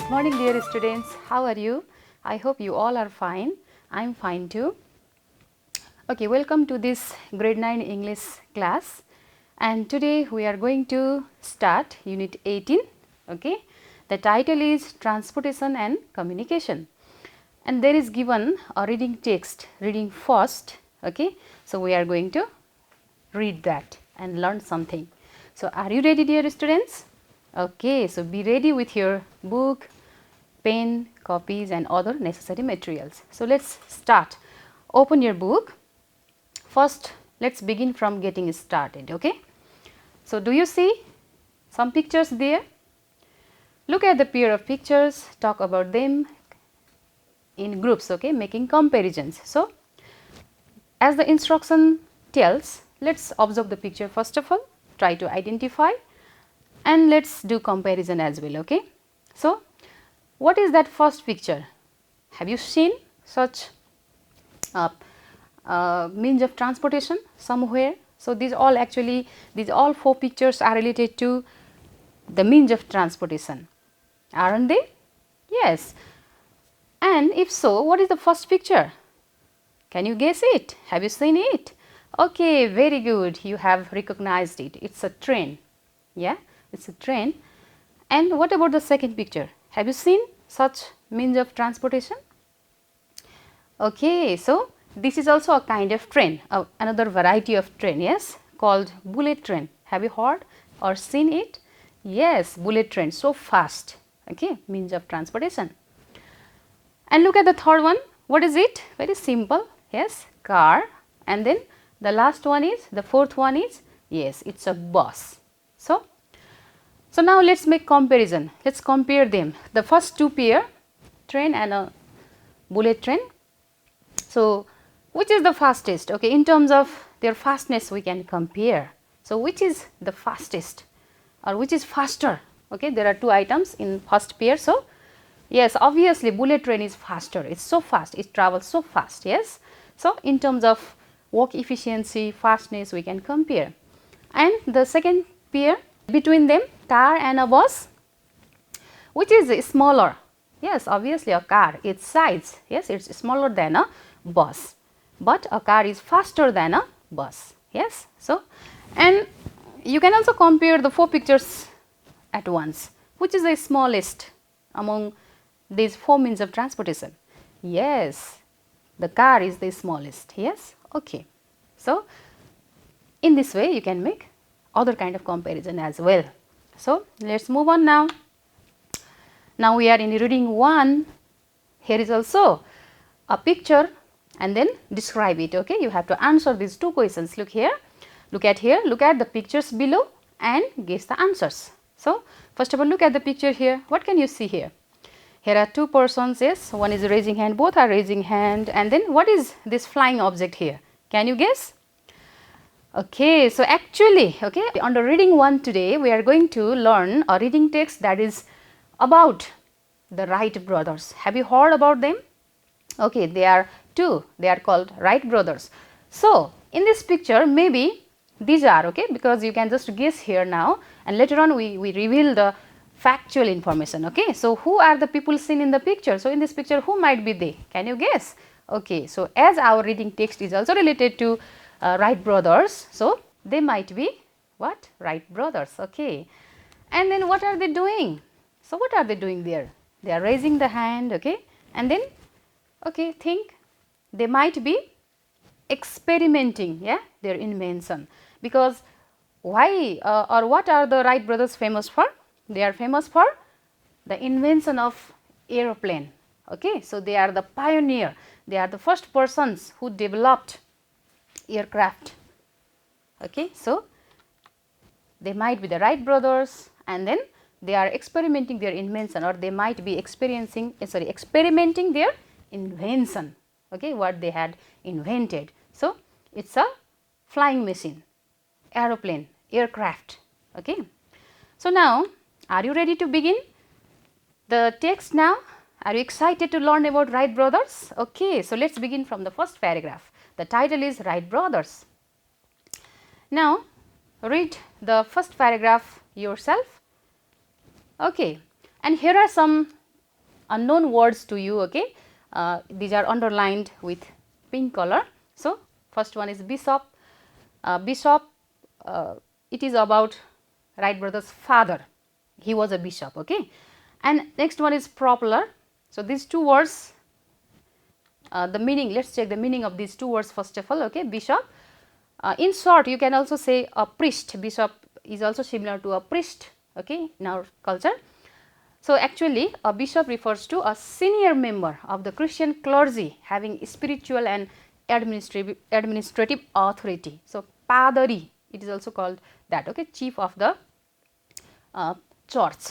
Good morning dear students, how are you? I hope you all are fine. I am fine too. Okay, welcome to this grade 9 English class, and today we are going to start unit 18. Okay, the title is Transportation and Communication, and there is given a reading text, reading first. Okay, so we are going to read that and learn something. So are you ready dear students? Okay, so be ready with your book, pen, copies and other necessary materials. So let's start. Open your book. First, let's begin from getting started. Okay. So do you see some pictures there? Look at the pair of pictures, talk about them in groups. Okay, making comparisons. So as the instruction tells, let's observe the picture first of all, try to identify, and let's do comparison as well. Okay. So what is that first picture? Have you seen such means of transportation somewhere? So these all four pictures are related to the means of transportation, aren't they? Yes. And if so, what is the first picture? Can you guess it? Have you seen it? Okay, very good. You have recognized it. It's a train. Yeah, it's a train. And what about the second picture? Have you seen such means of transportation? Okay, so this is also a kind of train, another variety of train, yes, called bullet train. Have you heard or seen it? Yes, bullet train, so fast. Okay, means of transportation. And look at the third one. What is it? Very simple. Yes, car. And then the last one is, the fourth one is, yes, it's a bus. So now let's make comparison. Let's compare them. The first two pair, train and a bullet train. So which is the fastest? Okay, in terms of their fastness we can compare. So which is the fastest or which is faster? Okay, there are two items in first pair. So yes, obviously bullet train is faster. It's so fast. It travels so fast. Yes. So in terms of work efficiency, fastness, we can compare. And the second pair, between them, car and a bus, which is smaller? Yes, obviously a car, its size, yes, it's smaller than a bus, but a car is faster than a bus. Yes. So and you can also compare the four pictures at once. Which is the smallest among these four means of transportation? Yes, the car is the smallest. Yes. Okay. So in this way you can make other kind of comparison as well. So let's move on now. Now we are in reading 1. Here is also a picture and then describe it. Okay, you have to answer these two questions. Look here, look at here, look at the pictures below and guess the answers. So first of all, look at the picture here. What can you see here? Here are two persons. Yes, one is raising hand, both are raising hand. And then what is this flying object here? Can you guess? Okay, so actually, okay, under reading 1 today we are going to learn a reading text that is about the Wright brothers. Have you heard about them? Okay, they are two. They are called Wright brothers. So in this picture, maybe these are, okay, because you can just guess here now, and later on we reveal the factual information. Okay, so who are the people seen in the picture? So in this picture, who might be they? Can you guess? Okay, so as our reading text is also related to Wright brothers, so they might be what? Wright brothers. Okay, and then what are they doing? So what are they doing there? They are raising the hand. Okay, and then okay, think they might be experimenting, yeah, their invention. Because why or what are the Wright brothers famous for? They are famous for the invention of aeroplane. Okay, so they are the pioneer. They are the first persons who developed aircraft. Okay, so they might be the Wright brothers, and then they are experimenting their invention, or they might be experimenting their invention. Okay, what they had invented. So it's a flying machine, aeroplane, aircraft. Okay, so now are you ready to begin the text now? Are you excited to learn about Wright brothers? Okay, so let's begin from the first paragraph. The title is Wright brothers. Now read the first paragraph yourself. Okay, and here are some unknown words to you. Okay, these are underlined with pink color. So first one is bishop. Bishop, it is about Wright brothers' father. He was a bishop. Okay, and next one is propeller. So these two words, the meaning, let's check the meaning of these two words first of all. Okay, bishop, in short you can also say a priest. Bishop is also similar to a priest, okay, in our culture. So actually a bishop refers to a senior member of the Christian clergy having spiritual and administrative authority. So padari, it is also called that, okay, chief of the church,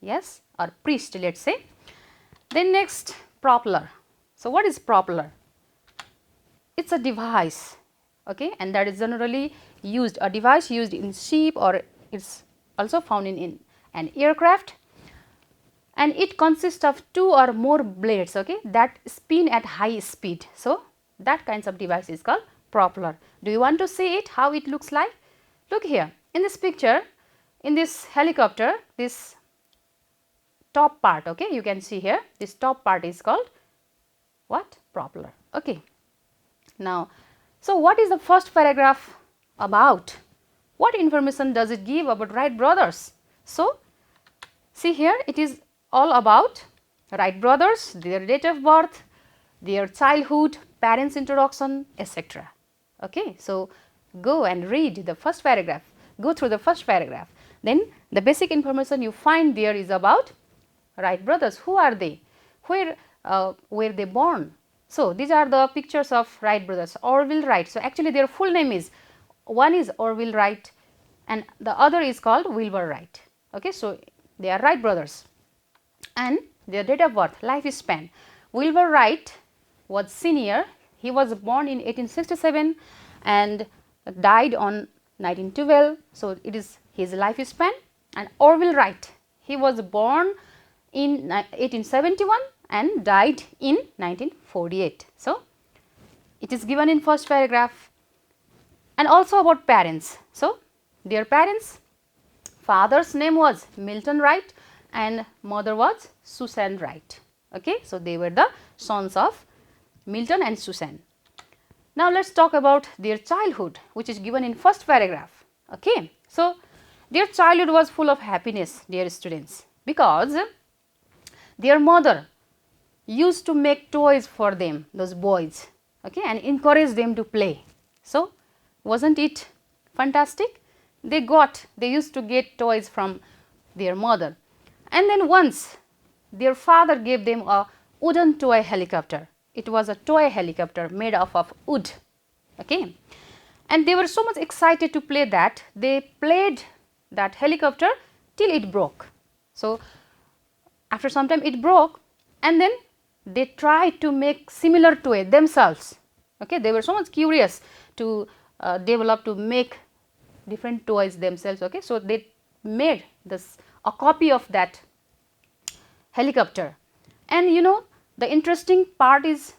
yes, or priest, let's say. Then next, propeller. So what is propeller? It's a device, okay, and that is generally used, a device used in ship, or it's also found in an aircraft, and it consists of two or more blades, okay, that spin at high speed. So that kinds of device is called propeller. Do you want to see it, how it looks like? Look here in this picture, in this helicopter, this top part, okay, you can see here, this top part is called what? Propeller. Okay. Now, so what is the first paragraph about? What information does it give about Wright brothers? So see here, it is all about Wright brothers, their date of birth, their childhood, parents' introduction, etc. Okay, so go and read the first paragraph, go through the first paragraph. Then the basic information you find there is about Wright brothers. Who are they? Where were they born? So these are the pictures of Wright brothers, Orville Wright. So actually their full name is, one is Orville Wright and the other is called Wilbur Wright. Okay, so they are Wright brothers. And their date of birth, lifespan. Wilbur Wright was senior. He was born in 1867 and died on 1912. So it is his lifespan. And Orville Wright, he was born in 1871 and died in 1948. So it is given in first paragraph. And also about parents. So their parents, father's name was Milton Wright and mother was Susan Wright. Okay, so they were the sons of Milton and Susan. Now let's talk about their childhood, which is given in first paragraph. Okay, so their childhood was full of happiness, dear students, because their mother used to make toys for them, those boys, okay, and encourage them to play. So wasn't it fantastic? They used to get toys from their mother, and then once their father gave them a wooden toy helicopter. It was a toy helicopter made of wood, okay, and they were so much excited to play that they played that helicopter till it broke. So after some time it broke, and then they tried to make similar toy themselves. Okay, they were so much curious to develop, to make different toys themselves. Okay, so they made a copy of that helicopter. And you know, the interesting part is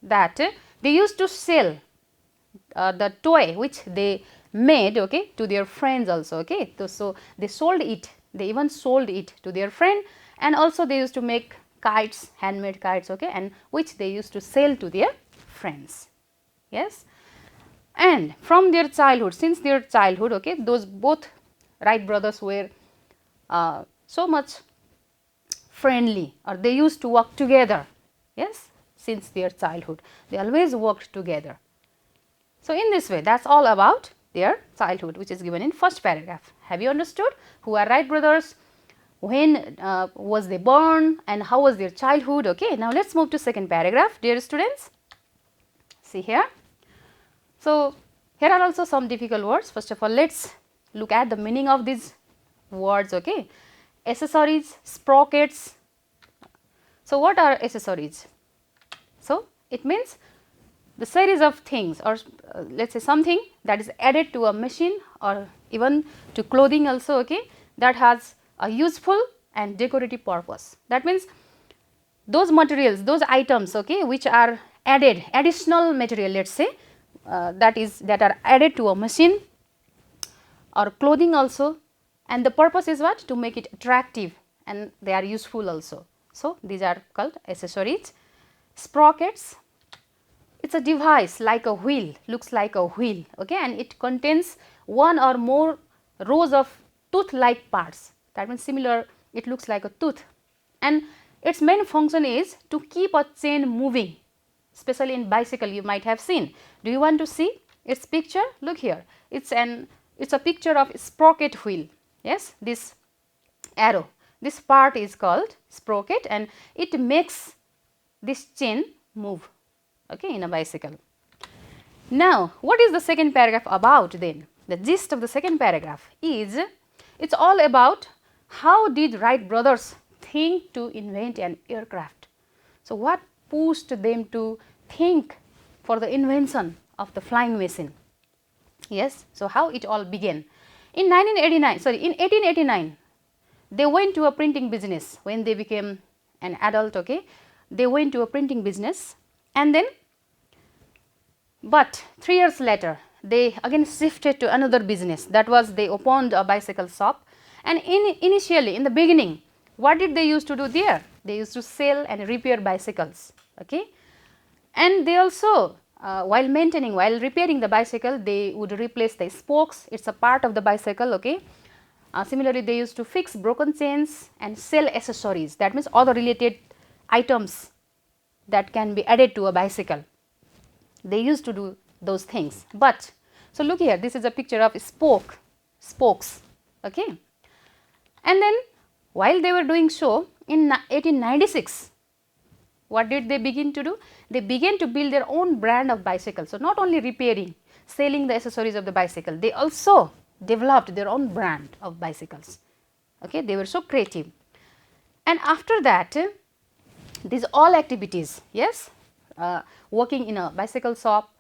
that they used to sell the toy which they made, okay, to their friends also. Okay, so they sold it, they even sold it to their friend, and also they used to make kites, handmade kites, okay, and which they used to sell to their friends. Yes, and from their childhood, since their childhood, okay, those both Wright brothers were so much friendly, or they used to work together. Yes, since their childhood they always worked together. So in this way, that's all about their childhood, which is given in first paragraph. Have you understood who are Wright brothers, when was they born, and how was their childhood? Okay, now let's move to second paragraph, dear students. See here. So here are also some difficult words. First of all, let's look at the meaning of these words. Okay, accessories, sprockets. So what are accessories? So it means the series of things, or let's say something that is added to a machine or even to clothing also, okay, that has a useful and decorative purpose. That means those materials, those items, okay, which are added, additional material, let's say, that are added to a machine or clothing also, and the purpose is what? To make it attractive, and they are useful also. So, these are called accessories. Sprockets, it is a device like a wheel, looks like a wheel, okay, and it contains one or more rows of tooth like parts. That means similar, it looks like a tooth, and its main function is to keep a chain moving, especially in bicycle you might have seen. Do you want to see its picture? Look here, it's a picture of sprocket wheel. Yes, this arrow, this part is called sprocket, and it makes this chain move, okay, in a bicycle. Now, what is the second paragraph about then? The gist of the second paragraph is, it's all about how did Wright brothers think to invent an aircraft. So, what pushed them to think for the invention of the flying machine? Yes, so how it all began. In 1889, they went to a printing business when they became an adult, okay. They went to a printing business, and then, but 3 years later, they again shifted to another business. That was, they opened a bicycle shop, and initially in the beginning, what did they used to do there? They used to sell and repair bicycles, okay. And they also, while repairing the bicycle, they would replace the spokes. It is a part of the bicycle, okay. Similarly, they used to fix broken chains and sell accessories. That means all the related items that can be added to a bicycle. They used to do those things. But, so look here, this is a picture of spokes, okay. And then while they were doing so, in 1896, what did they begin to do? They began to build their own brand of bicycle. So, not only repairing, selling the accessories of the bicycle, they also developed their own brand of bicycles, okay. They were so creative. And after that, these all activities, yes, working in a bicycle shop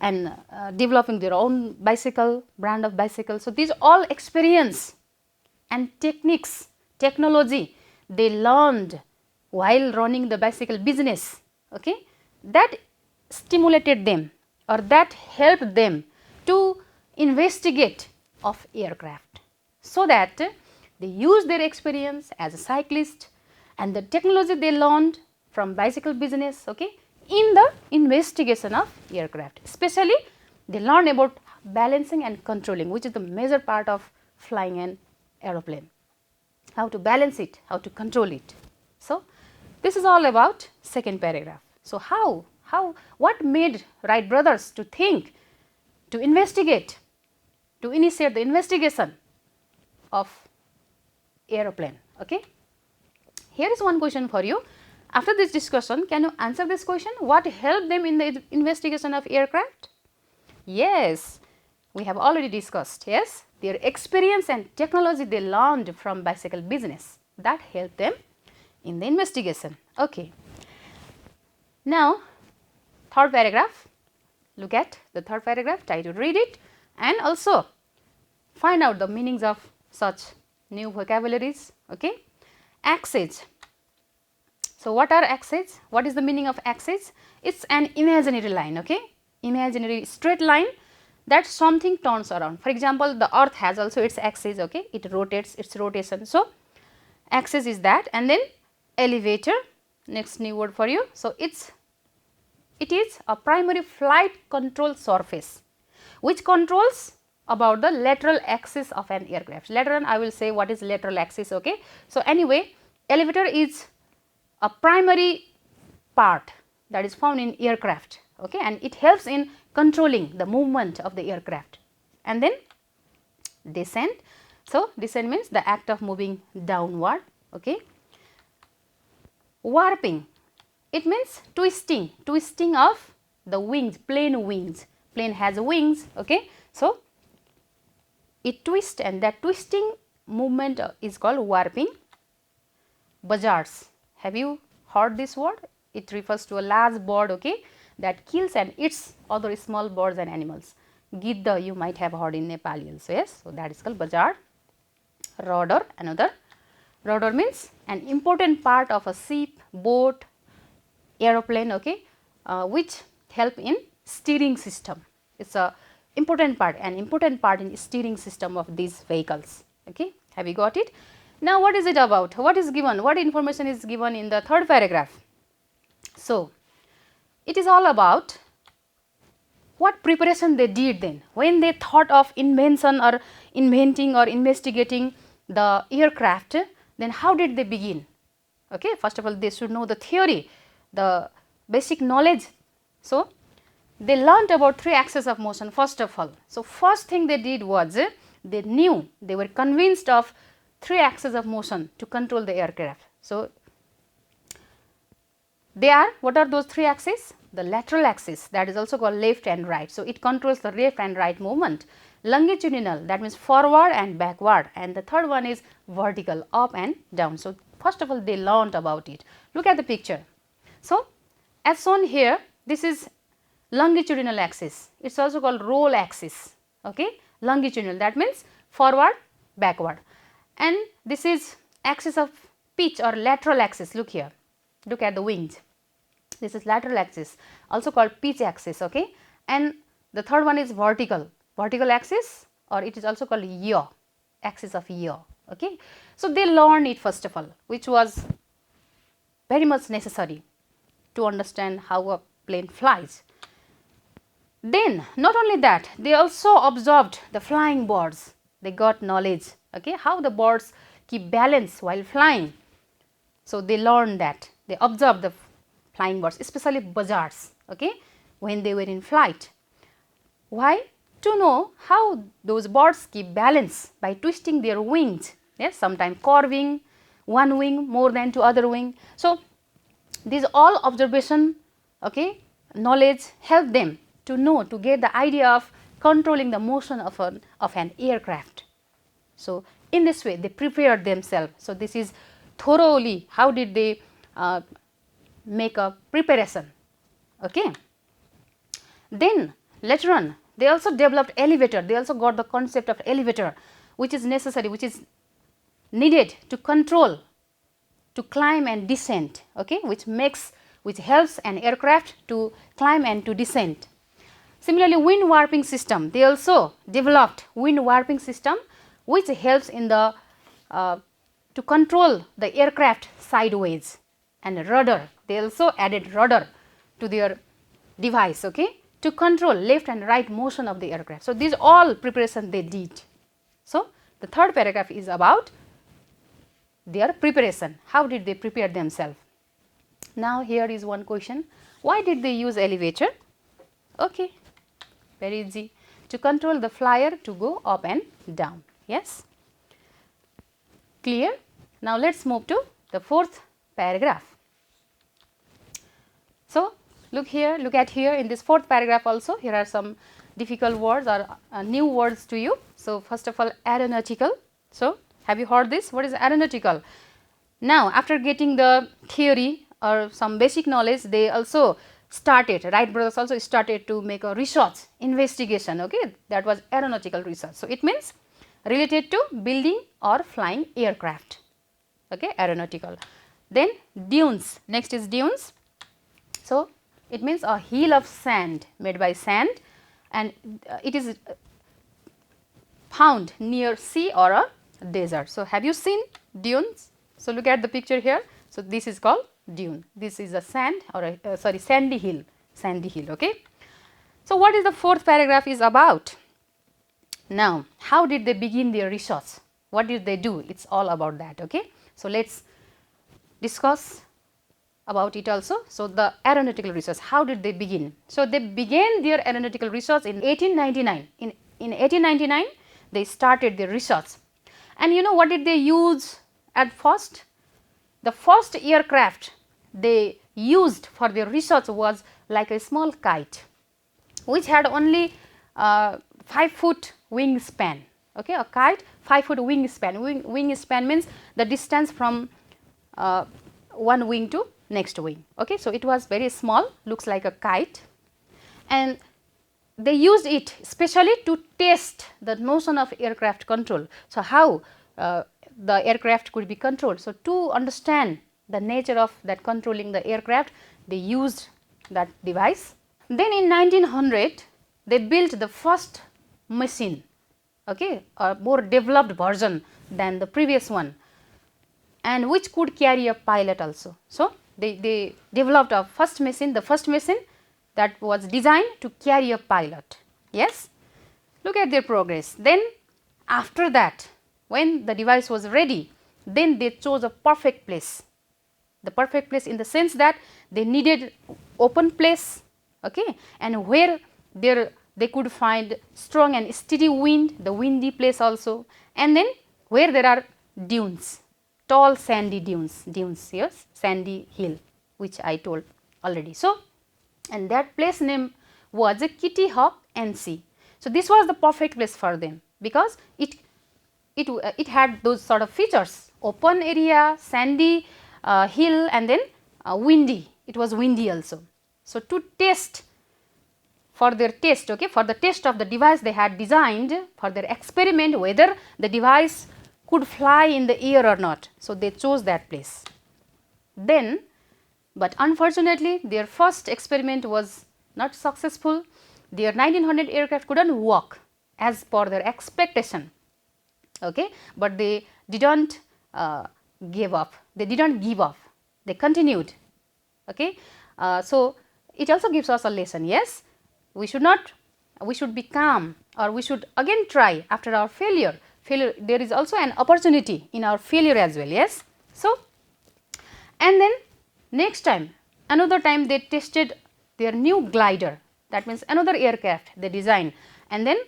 and developing their own bicycle, brand of bicycle. So, these all experience and techniques, technology they learned while running the bicycle business, okay, that stimulated them, or that helped them to investigate of aircraft, so that they use their experience as a cyclist and the technology they learned from bicycle business, okay, in the investigation of aircraft. Especially they learn about balancing and controlling, which is the major part of flying an aeroplane, how to balance it, how to control it. So, this is all about second paragraph. So, what made Wright brothers to think, to investigate, to initiate the investigation of aeroplane, okay. Here is one question for you. After this discussion, can you answer this question? What helped them in the investigation of aircraft? Yes, we have already discussed, yes, their experience and technology they learned from bicycle business, that helped them in the investigation, okay. Now, third paragraph, look at the third paragraph, try to read it and also find out the meanings of such new vocabularies, okay. Axis. So, what are axes? What is the meaning of axis? It is an imaginary line, okay, imaginary straight line that something turns around. For example, the earth has also its axis, okay, it rotates, its rotation. So, axis is that, and then elevator, next new word for you. So, it is a primary flight control surface which controls about the lateral axis of an aircraft. Later on I will say what is lateral axis, okay. So, anyway, elevator is a primary part that is found in aircraft, okay, and it helps in controlling the movement of the aircraft. And then descent. So, descent means the act of moving downward, okay. Warping, it means twisting, twisting of the wings, plane wings, plane has wings, okay. So, it twists, and that twisting movement is called warping. Buzzards, have you heard this word? It refers to a large bird, okay, that kills and eats other small birds and animals. Gidda you might have heard in Nepali also, yes. So, that is called buzzard. Rudder, another. Rudder means an important part of a ship, boat, aeroplane, okay, which help in steering system. It is a important part, an important part in steering system of these vehicles, okay. Have you got it? Now, what is it about? What is given? What information is given in the third paragraph? So, it is all about what preparation they did then when they thought of invention or inventing or investigating the aircraft. Then how did they begin? Okay, first of all they should know the theory, the basic knowledge. So, they learnt about 3 axes of motion first of all. So, first thing they did was they knew, they were convinced of 3 axes of motion to control the aircraft. So, they are, what are those 3 axes? The lateral axis, that is also called left and right. So, it controls the left and right movement. Longitudinal, that means forward and backward, and the third one is vertical, up and down. So, first of all they learnt about it. Look at the picture. So, as shown here, this is longitudinal axis, it is also called roll axis. Okay? Longitudinal, that means forward, backward, and this is axis of pitch or lateral axis. Look here, look at the wings. This is lateral axis, also called pitch axis. Okay? And the third one is vertical, vertical axis, or it is also called yaw, axis of yaw. Okay? So, they learn it first of all, which was very much necessary to understand how a plane flies. Then not only that, they also observed the flying birds, they got knowledge, okay, how the birds keep balance while flying. So, they learned that, they observed the flying birds, especially buzzards, okay, when they were in flight. Why? To know how those birds keep balance by twisting their wings, yes, sometimes curving one wing more than to other wing. So, these all observation, okay, knowledge help them to know, to get the idea of controlling the motion of an aircraft. So, in this way they prepared themselves. So, this is thoroughly how did they make a preparation. Okay. Then later on they also developed elevator, they also got the concept of elevator, which is necessary, which is needed to control, to climb and descend, okay, which helps an aircraft to climb and to descend. Similarly, wind warping system, they also developed wind warping system, which helps in the to control the aircraft sideways. And rudder, they also added rudder to their device, okay, to control left and right motion of the aircraft. So, these all preparation they did. So, the third paragraph is about their preparation, how did they prepare themselves. Now, here is one question, why did they use elevator? Okay, very easy, to control the flyer to go up and down. Yes, clear. Now, let us move to the fourth paragraph. So, look here, look at here in this fourth paragraph also, here are some difficult words or new words to you. So, first of all, aeronautical. So, have you heard this? What is aeronautical? Now, after getting the theory or some basic knowledge, they also started, Wright brothers also started to make a research, investigation, okay, that was aeronautical research. So, it means related to building or flying aircraft, okay, aeronautical. Then dunes, next is dunes. So, it means a hill of sand made by sand, and it is found near sea or a desert. So, have you seen dunes? So, look at the picture here. So, this is called dune, this is a sand or a sandy hill, okay. So, what is the fourth paragraph is about? Now, how did they begin their research? What did they do? It is all about that, okay. So, let us discuss about it also. So, the aeronautical research, how did they begin? So, they began their aeronautical research in 1899. In 1899, they started their research, and you know what did they use at first? The first aircraft they used for their research was like a small kite, which had only 5-foot wingspan, okay, a kite 5-foot wingspan. Wingspan means the distance from one wing to next wing, okay. So, it was very small, looks like a kite, and they used it specially to test the notion of aircraft control. So, how the aircraft could be controlled. So, to understand the nature of that controlling the aircraft, they used that device. Then in 1900, they built the first machine, okay, a more developed version than the previous one. and which could carry a pilot also. So, they developed a first machine, the first machine that was designed to carry a pilot. Yes, look at their progress. Then after that, when the device was ready, then they chose a perfect place. The perfect place in the sense that they needed open place, okay, and where they could find strong and steady wind, the windy place also, and then where there are dunes, tall sandy dunes, yes, sandy hill, which I told already. So, and that place name was a Kitty Hawk NC. So, this was the perfect place for them because it had those sort of features, open area, sandy hill, and then windy. It was windy also. So, to test for their test, okay, for the test of the device they had designed for their experiment whether the device could fly in the air or not. So, they chose that place. Then, but unfortunately their first experiment was not successful. Their 1900 aircraft could not walk as per their expectation, okay, but they did not give up, they continued, okay. So, it also gives us a lesson, yes, we should be calm, or we should again try after our failure. There is also an opportunity in our failure as well, yes. So, and then next time, another time they tested their new glider, that means another aircraft they designed, and then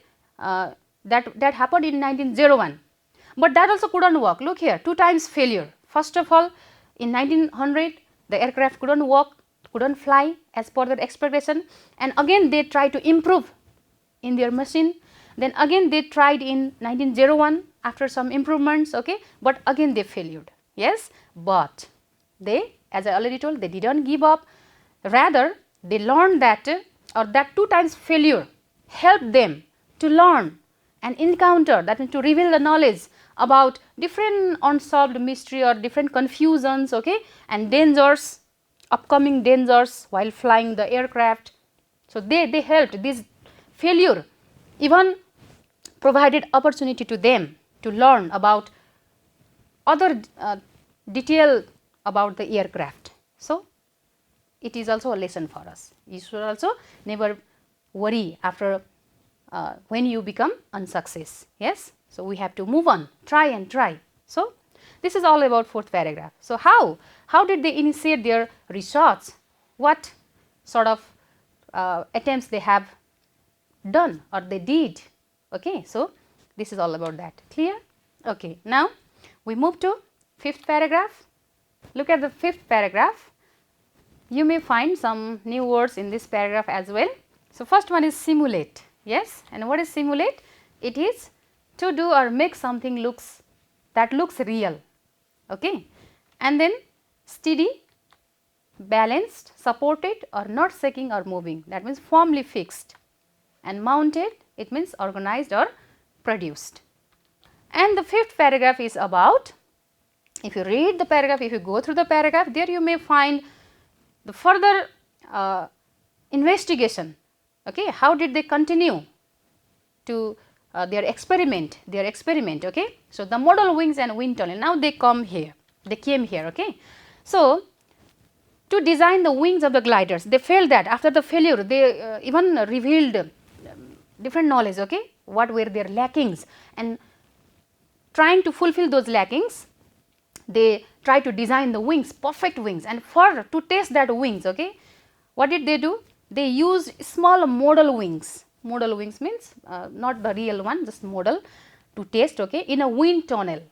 that happened in 1901, but that also could not work. Look here, 2 times failure. First of all, in 1900 the aircraft could not walk, could not fly as per their expectation, and again they tried to improve in their machine. Then again they tried in 1901 after some improvements, okay, but again they failed, yes, but they, as I already told, they did not give up, rather they learned that, or that 2 times failure helped them to learn and encounter, that means to reveal the knowledge about different unsolved mystery or different confusions, okay, and dangers, upcoming dangers while flying the aircraft. So, they helped, this failure even provided opportunity to them to learn about other detail about the aircraft. So, it is also a lesson for us. You should also never worry after when you become unsuccess, yes. So, we have to move on, try and try. So, this is all about 4th paragraph. So, how did they initiate their research? What sort of attempts they have done or they did, okay. So, this is all about that, clear, okay. Now, we move to 5th paragraph. Look at the 5th paragraph. You may find some new words in this paragraph as well. So, first one is simulate, yes, and what is simulate? It is to do or make something looks real, okay, and then steady, balanced, supported or not shaking or moving, that means firmly fixed, and mounted, it means organized or produced. And the 5th paragraph is about, if you read the paragraph, if you go through the paragraph, there you may find the further investigation, okay, how did they continue to their experiment, okay. So, the model wings and wind tunnel, now they came here, okay. So, to design the wings of the gliders, they failed that. After the failure, they even revealed different knowledge, okay, what were their lackings, and trying to fulfill those lackings, they try to design the wings, perfect wings, and to test that wings, okay, what did they do? They used small model wings. Model wings means not the real one, just model to test, okay, in a wind tunnel.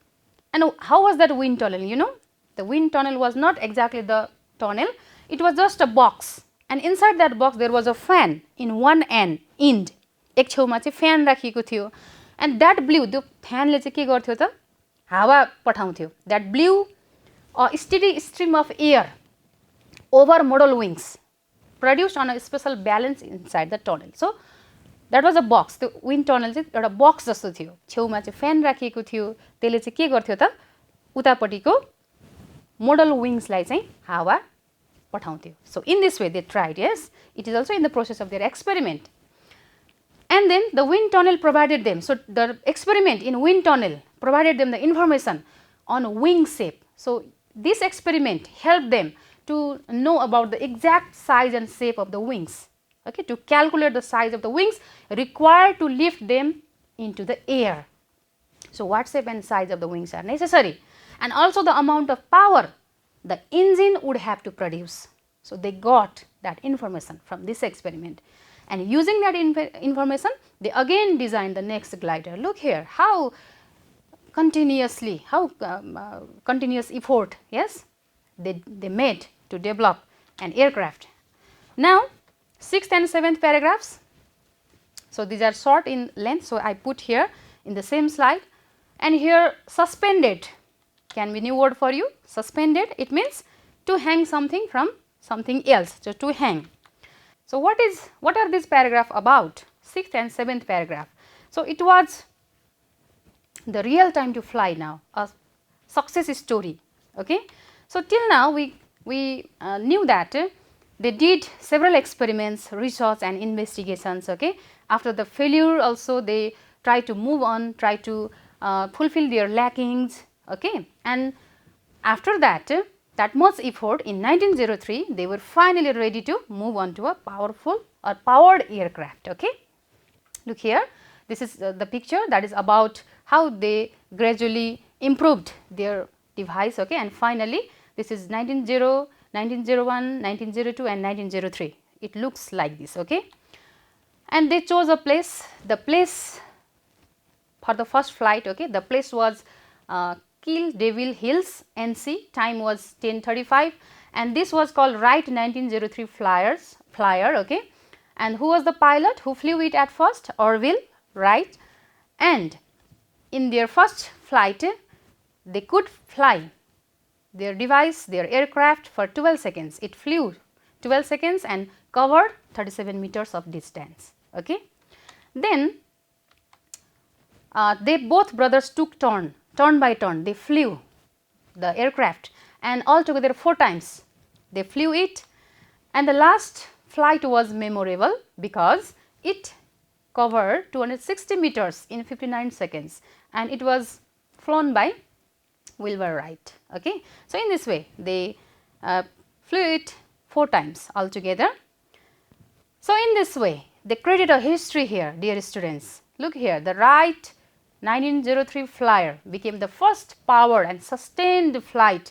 And how was that wind tunnel? You know, the wind tunnel was not exactly the tunnel, it was just a box, and inside that box there was a fan in one end, एक छेउमा चाहिँ fan राखिएको थियो, and that blew, the fan ले चाहिँ के गर्थ्यो त हावा पठाउँथ्यो, that blew a steady stream of air over model wings produced on a special balance inside the tunnel. So, that was a box, the wind tunnel चाहिँ एउटा box जस्तो थियो, छेउमा चाहिँ फ्यान राखिएको थियो, त्यसले चाहिँ के गर्थ्यो त उतापट्टिको model wings लाई चाहिँ हावा पठाउँथ्यो. So, in this way they tried, yes, it is also in the process of their experiment. And then the wind tunnel provided them, so the experiment in wind tunnel provided them the information on wing shape. So, this experiment helped them to know about the exact size and shape of the wings, okay, to calculate the size of the wings required to lift them into the air. So, what shape and size of the wings are necessary, and also the amount of power the engine would have to produce. So, they got that information from this experiment, and using that information they again designed the next glider. Look here how continuously, how continuous effort, yes, they made to develop an aircraft. Now, 6th and 7th paragraphs. So, these are short in length. So, I put here in the same slide, and here suspended can be new word for you. Suspended, it means to hang something from something else. So, to hang. So, what are these paragraph about? 6th and 7th paragraph. So, it was the real time to fly now, a success story. Okay. So, till now we knew that they did several experiments, research and investigations. Okay. After the failure also they try to move on, try to fulfill their lackings. Okay. And after that, that much effort, in 1903 they were finally ready to move on to a powerful or powered aircraft. Okay. Look here, this is the picture that is about how they gradually improved their device. Okay. And finally, this is 1901, 1902 and 1903. It looks like this. Okay. And they chose a place, the place for the first flight. Okay. The place was Kill Devil Hills, NC. Time was 10:35, and this was called Wright 1903 flyer. Okay. And who was the pilot who flew it at first? Orville Wright. And in their first flight they could fly their device, their aircraft for 12 seconds. It flew 12 seconds and covered 37 meters of distance. Okay. Then they both brothers took turn by turn, they flew the aircraft, and altogether 4 times they flew it, and the last flight was memorable because it covered 260 meters in 59 seconds, and it was flown by Wilbur Wright. Okay. So, in this way they flew it 4 times altogether. So, in this way they created a history here, dear students. Look here, the Wright 1903 flyer became the first powered and sustained flight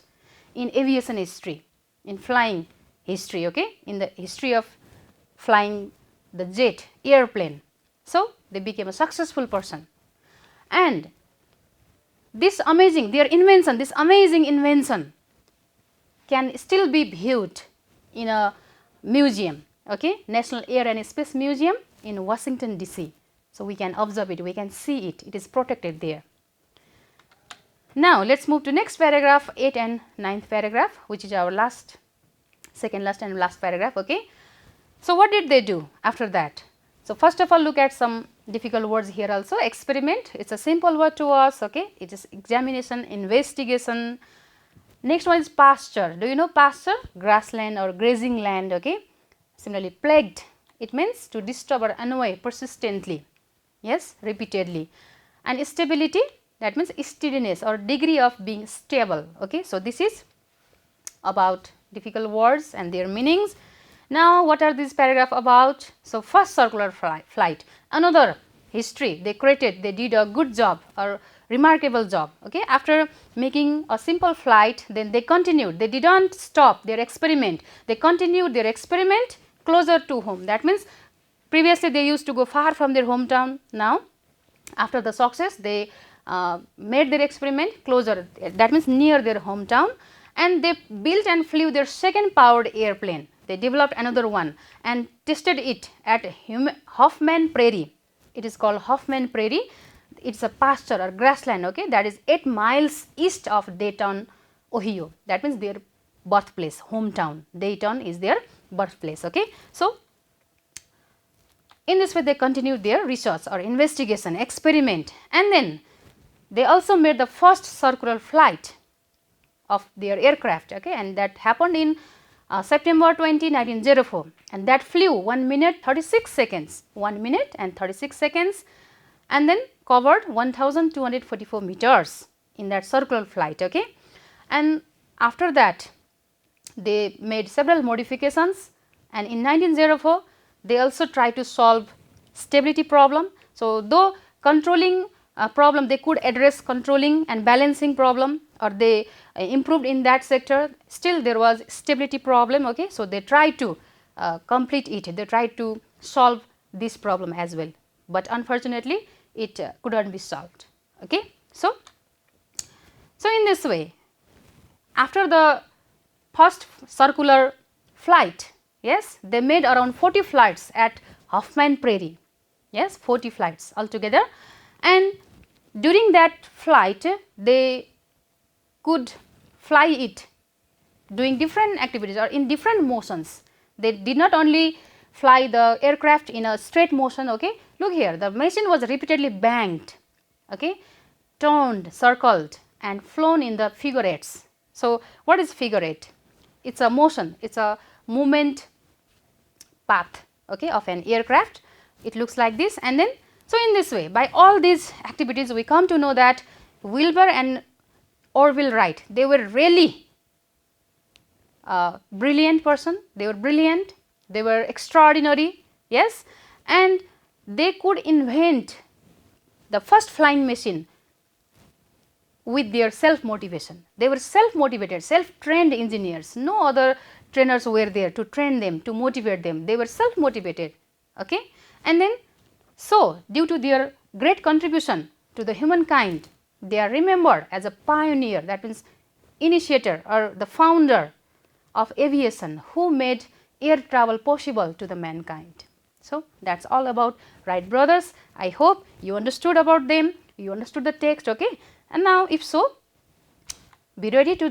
in aviation history, in flying history. Okay. In the history of flying the jet airplane. So, they became a successful person, and this amazing, their invention, this amazing invention can still be viewed in a museum. Okay. National Air and Space Museum in Washington DC. So, we can observe it, we can see it, it is protected there. Now, let us move to next paragraph, 8th and 9th paragraph, which is our second last and last paragraph. Okay. So, what did they do after that? So, first of all, look at some difficult words here also. Experiment, it is a simple word to us. Okay. It is examination, investigation. Next one is pasture. Do you know pasture? Grassland or grazing land. Okay. Similarly, plagued, it means to disturb or annoy persistently. Yes, repeatedly. And stability, that means steadiness or degree of being stable. Okay. So, this is about difficult words and their meanings. Now, what are these paragraph about? So, first circular flight, another history they created, they did a good job or remarkable job. Okay. After making a simple flight, then they continued, they did not stop their experiment, they continued their experiment closer to home. That means previously they used to go far from their hometown. Now, after the success they made their experiment closer, that means near their hometown, and they built and flew their second powered airplane. They developed another one and tested it at Hoffman Prairie. It is called Hoffman Prairie. It is a pasture or grassland. Okay, that is 8 miles east of Dayton, Ohio. That means their birthplace, hometown. Dayton is their birthplace. Okay. So, in this way they continued their research or investigation, experiment, and then they also made the first circular flight of their aircraft. Okay, and that happened in September 20, 1904, and that flew 1 minute 36 seconds, 1 minute and 36 seconds, and then covered 1244 meters in that circular flight. Okay. and after that they made several modifications, and in 1904 they also tried to solve stability problem. So, though controlling problem, they could address controlling and balancing problem, or they improved in that sector, still there was stability problem. Okay. So, they tried to complete it, they tried to solve this problem as well, but unfortunately it could not be solved. Okay. So, in this way, after the first circular flight, yes, they made around 40 flights at Hoffman Prairie, yes, 40 flights altogether, and during that flight they could fly it doing different activities or in different motions. They did not only fly the aircraft in a straight motion. Okay. Look here, the machine was repeatedly banged, okay, turned, circled and flown in the figure eights. So, what is figure eight? It is a motion, it is a movement path, okay, of an aircraft. It looks like this, and then so in this way, by all these activities we come to know that Wilbur and Orville Wright, they were really brilliant person, they were brilliant, they were extraordinary, yes, and they could invent the first flying machine with their self motivation. They were self motivated, self trained engineers, no other trainers were there to train them, to motivate them, they were self motivated. Okay. And then, so due to their great contribution to the humankind, they are remembered as a pioneer, that means initiator or the founder of aviation, who made air travel possible to the mankind. So, that is all about Wright brothers. I hope you understood about them, you understood the text. Okay. And now, if so, be ready to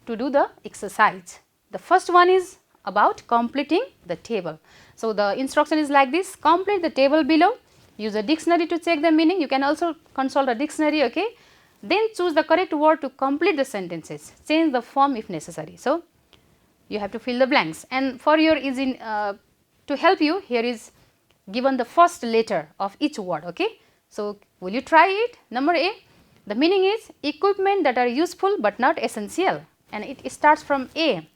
do the exercise. The first one is about completing the table. So, the instruction is like this: complete the table below, use a dictionary to check the meaning, you can also consult a dictionary. Okay. Then choose the correct word to complete the sentences, change the form if necessary. So, you have to fill the blanks, and for your easy to help you, here is given the first letter of each word. Okay. So, will you try it? Number A, the meaning is equipment that are useful but not essential, and it starts from A.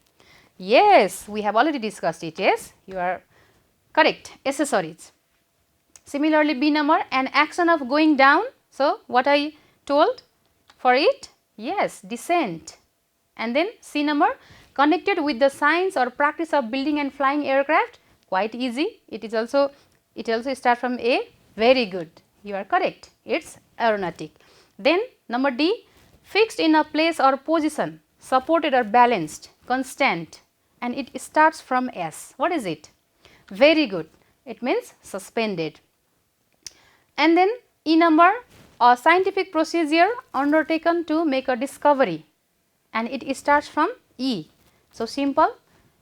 Yes, we have already discussed it. Yes, you are correct, accessories. Similarly, B number, an action of going down. So, what I told for it? Yes, descent. And then C number, connected with the science or practice of building and flying aircraft. Quite easy. It also starts from A. Very good, you are correct, it is aeronautic. Then number D, fixed in a place or position, supported or balanced, constant, and it starts from S. What is it? Very good, it means suspended. And then E number, a scientific procedure undertaken to make a discovery, and it starts from E. So, simple,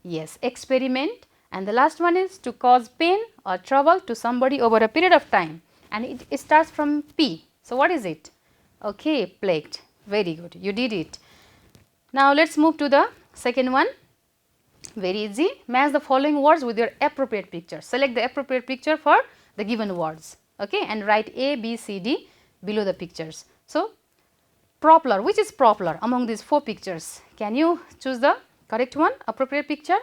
yes, experiment, and the last one is to cause pain or trouble to somebody over a period of time, and it starts from P. So, what is it? Okay, plagued. Very good, you did it. Now, let us move to the second one. Very easy. Match the following words with your appropriate picture. Select the appropriate picture for the given words. Okay, and write A, B, C, D below the pictures. So, propeller, which is propeller among these 4 pictures? Can you choose the correct one, appropriate picture?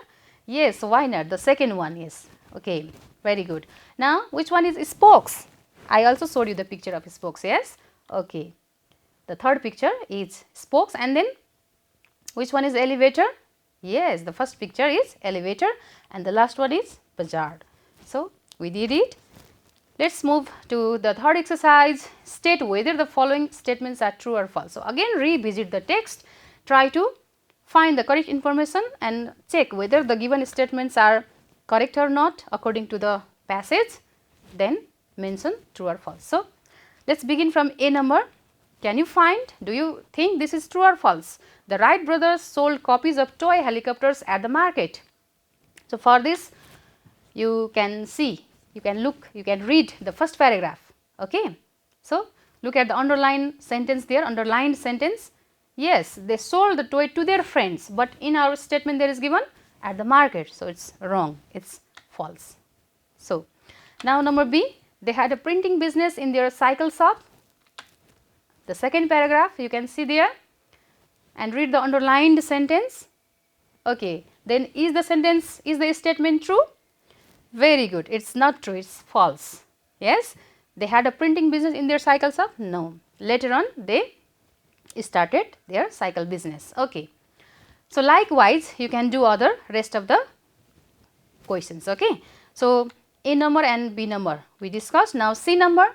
Yes, why not? The second one is okay. Very good. Now, which one is spokes? I also showed you the picture of spokes. Yes, okay. The third picture is spokes, and then which one is elevator? Yes, the first picture is elevator, and the last one is buzzard. So, we did it. Let us move to the third exercise. State whether the following statements are true or false. So, again revisit the text, try to find the correct information and check whether the given statements are correct or not according to the passage, then mention true or false. So, let us begin from A number. Can you find, do you think this is true or false? The Wright brothers sold copies of toy helicopters at the market. So, for this you can see, you can look, you can read the first paragraph. Okay. So, look at the underlined sentence there, underlined sentence. Yes, they sold the toy to their friends, but in our statement there is given at the market. So, it is wrong, it is false. So, now number B, they had a printing business in their cycle shop. The second paragraph you can see there, and read the underlined sentence. Okay, then is the statement true? Very good. It's not true, it's false. Yes, they had a printing business in their cycle shop? No. Later on they started their cycle business. Okay. So likewise you can do other rest of the questions. Okay. So A number and B number we discussed. Now C number,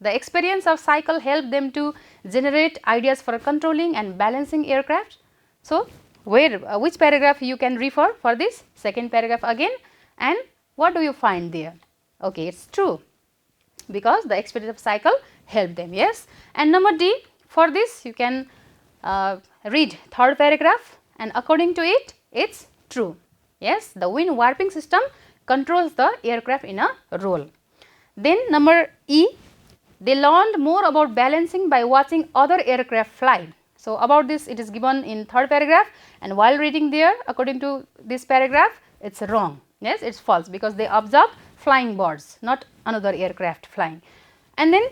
the experience of cycle helped them to generate ideas for controlling and balancing aircraft. So where which paragraph you can refer for this? Second paragraph again, and what do you find there? Okay, it's true, because the experience of cycle helped them. Yes. And number D, for this you can read third paragraph, and according to it, it's true. Yes, the wind warping system controls the aircraft in a roll. Then number E, they learned more about balancing by watching other aircraft fly. So about this it is given in third paragraph, and while reading there, according to this paragraph, it's wrong. Yes, it's false, because they observed flying birds, not another aircraft flying. And then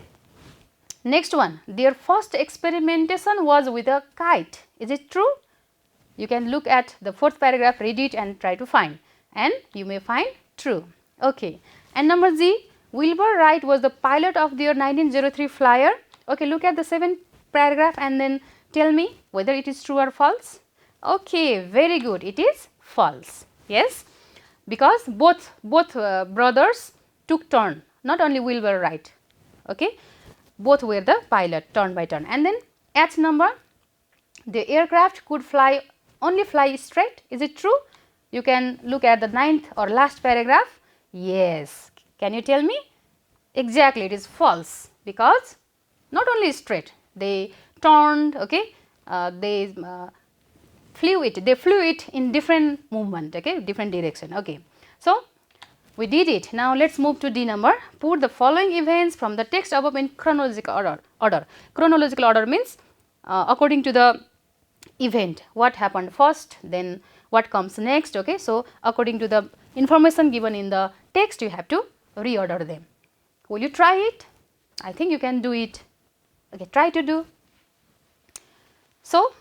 next one, their first experimentation was with a kite. Is it true? You can look at the fourth paragraph, read it and try to find, and you may find true. Okay. And number G, Wilbur Wright was the pilot of their 1903 flyer. Okay, look at the seventh paragraph and then tell me whether it is true or false. Okay, very good, it is false. Yes, because both brothers took turn, not only Wilbur Wright. Okay, both were the pilot, turn by turn. And then H number, the aircraft could only fly straight. Is it true? You can look at the ninth or last paragraph. Yes, can you tell me? Exactly, it is false, because not only straight, they turned. Okay, they flew it in different movement. Okay, different direction. Okay, so we did it. Now let's move to D number. Put the following events from the text above in chronological order. Chronological order means according to the event, what happened first, then what comes next. Okay, so according to the information given in the text, you have to reorder them. Will you try it? I think you can do it. Okay, try to do. So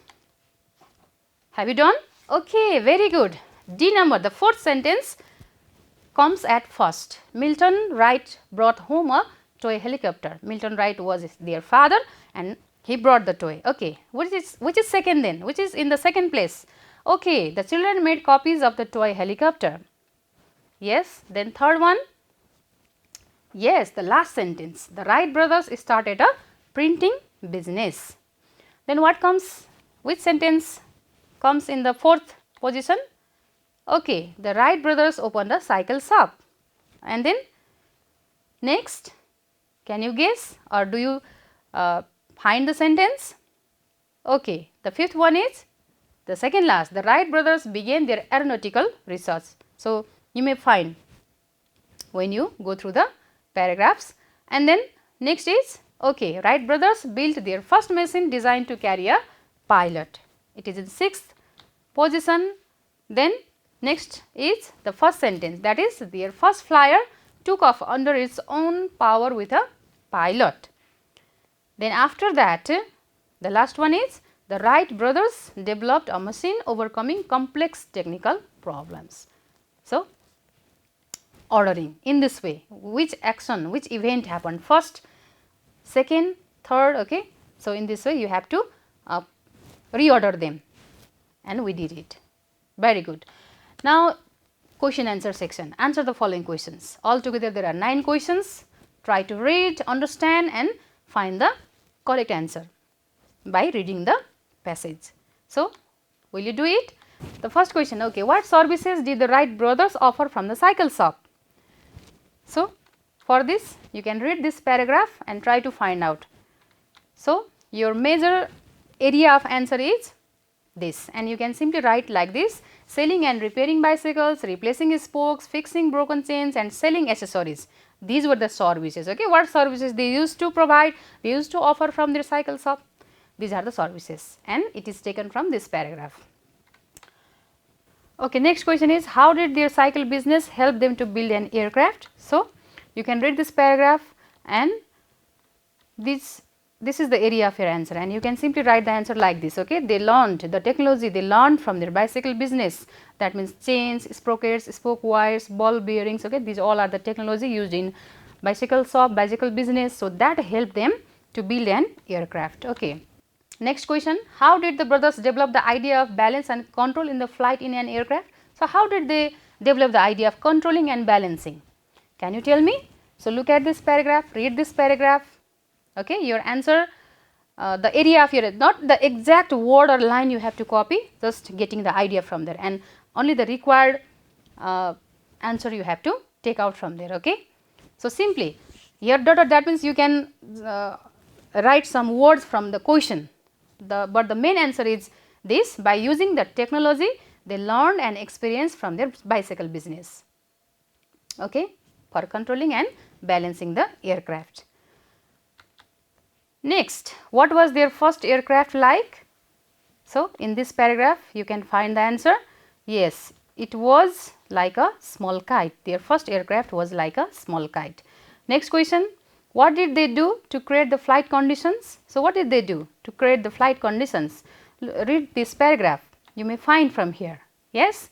have you done? Okay, very good. D number, the fourth sentence comes at first. Milton Wright brought home a toy helicopter. Milton Wright was their father and he brought the toy. Okay, which is second then? Which is in the second place? Okay, the children made copies of the toy helicopter. Yes, then third one. Yes, the last sentence. The Wright brothers started a printing business. Then what comes? Which sentence comes in the fourth position? Okay, the Wright brothers opened a cycle shop. And then next, can you guess or do you find the sentence? Okay, the fifth one is the second last. The Wright brothers began their aeronautical research. So you may find when you go through the paragraphs. And then next is, okay, Wright brothers built their first machine designed to carry a pilot. It is in sixth position. Then next is the first sentence, that is their first flyer took off under its own power with a pilot. Then after that, the last one is the Wright brothers developed a machine overcoming complex technical problems. So ordering in this way, which action, which event happened first, second, third. Okay, so in this way you have to reorder them, and we did it. Very good. Now question answer section. Answer the following questions. Altogether there are 9 questions. Try to read, understand and find the correct answer by reading the passage. So will you do it? The first question, okay, what services did the Wright brothers offer from the cycle shop? So for this you can read this paragraph and try to find out. So your major area of answer is this, and you can simply write like this: selling and repairing bicycles, replacing spokes, fixing broken chains and selling accessories. These were the services. Okay, what services they used to provide, they used to offer from their cycle shop. These are the services, and it is taken from this paragraph. Okay, next question is, how did their cycle business help them to build an aircraft? So you can read this paragraph, and this this is the area of your answer, and you can simply write the answer like this. Okay, they learned the technology they learned from their bicycle business. That means chains, sprockets, spoke wires, ball bearings. Okay, these all are the technology used in bicycle shop, bicycle business. So that helped them to build an aircraft. Okay. Next question, how did the brothers develop the idea of balance and control in the flight in an aircraft? So how did they develop the idea of controlling and balancing? Can you tell me? So look at this paragraph, read this paragraph. Okay, your answer, the area of your, not the exact word or line you have to copy, just getting the idea from there, and only the required answer you have to take out from there. Okay. So simply here dot, that means you can write some words from the question, but the main answer is this: by using the technology they learned and experienced from their bicycle business. Okay, for controlling and balancing the aircraft. Next, what was their first aircraft like? So in this paragraph you can find the answer. Yes, it was like a small kite. Their first aircraft was like a small kite. Next question, what did they do to create the flight conditions? So what did they do to create the flight conditions? Read this paragraph, you may find from here. Yes,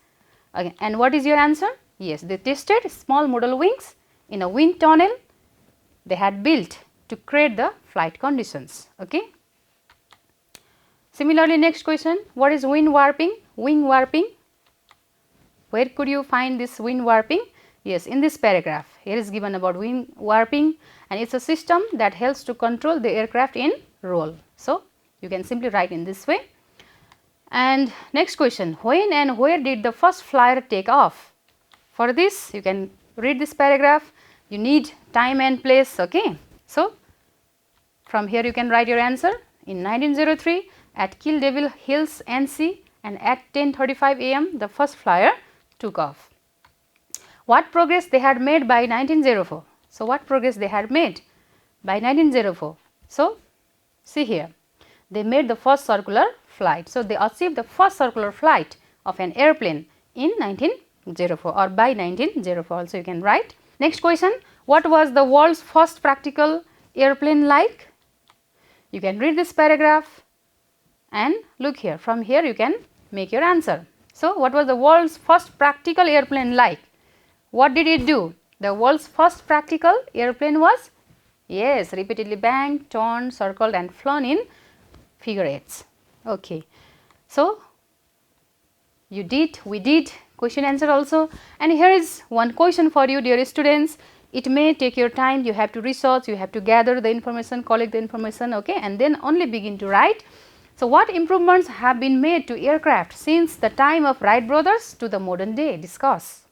okay. And what is your answer? Yes, they tested small model wings in a wind tunnel they had built to create the flight conditions. Okay. Similarly, next question, what is wind warping? Wing warping. Where could you find this wind warping? Yes, in this paragraph. Here is given about wind warping, and it is a system that helps to control the aircraft in roll. So you can simply write in this way. And next question, when and where did the first flyer take off? For this you can read this paragraph. You need time and place. Okay. So from here you can write your answer. In 1903 at Kill Devil Hills, NC, and at 10:35 am the first flyer took off. What progress they had made by 1904? So what progress they had made by 1904? So see here, they made the first circular flight. So they achieved the first circular flight of an airplane in 1904 or by 1904 also you can write. Next question, what was the world's first practical airplane like? You can read this paragraph and look here. From here you can make your answer. So what was the world's first practical airplane like? What did it do? The world's first practical airplane was, yes, repeatedly banged, turned, circled and flown in figure eights. Okay. So we did question answer also, and here is one question for you, dear students. It may take your time, you have to research, you have to gather the information, collect the information, okay, and then only begin to write. So what improvements have been made to aircraft since the time of Wright brothers to the modern day? Discuss.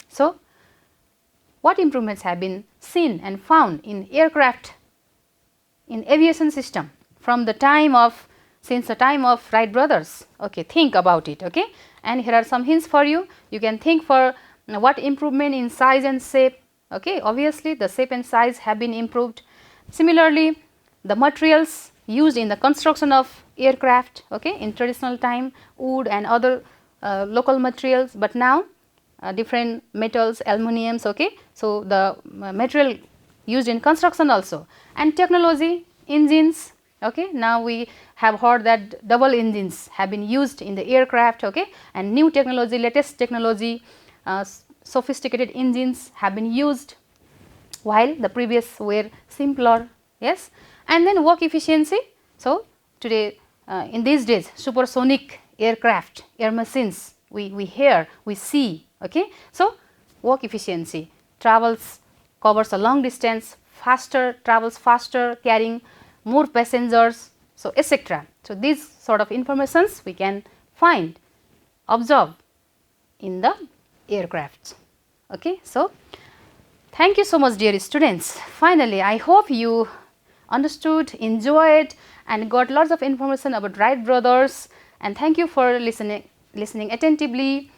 So what improvements have been seen and found in aircraft, in aviation system from the time of, since the time of Wright brothers? Okay, think about it. Okay, and here are some hints for you. You can think for what improvement in size and shape. Okay, obviously the shape and size have been improved. Similarly, the materials used in the construction of aircraft, okay, in traditional time wood and other local materials, but now different metals, aluminiums, okay. So the material used in construction also, and technology, engines, okay. Now we have heard that double engines have been used in the aircraft, okay, and new technology, latest technology, sophisticated engines have been used, while the previous were simpler. Yes, and then work efficiency. So today in these days supersonic aircraft, air machines we hear, we see, okay. So work efficiency, covers a long distance, travels faster, carrying more passengers, so etc. So these sort of informations we can find, observe in the aircraft. Okay. So thank you so much, dear students. Finally, I hope you understood, enjoyed and got lots of information about Wright brothers, and thank you for listening attentively,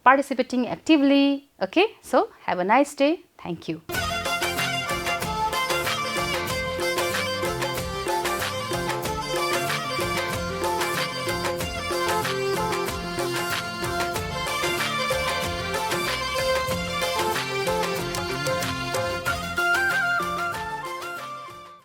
participating actively. Okay. So have a nice day. Thank you.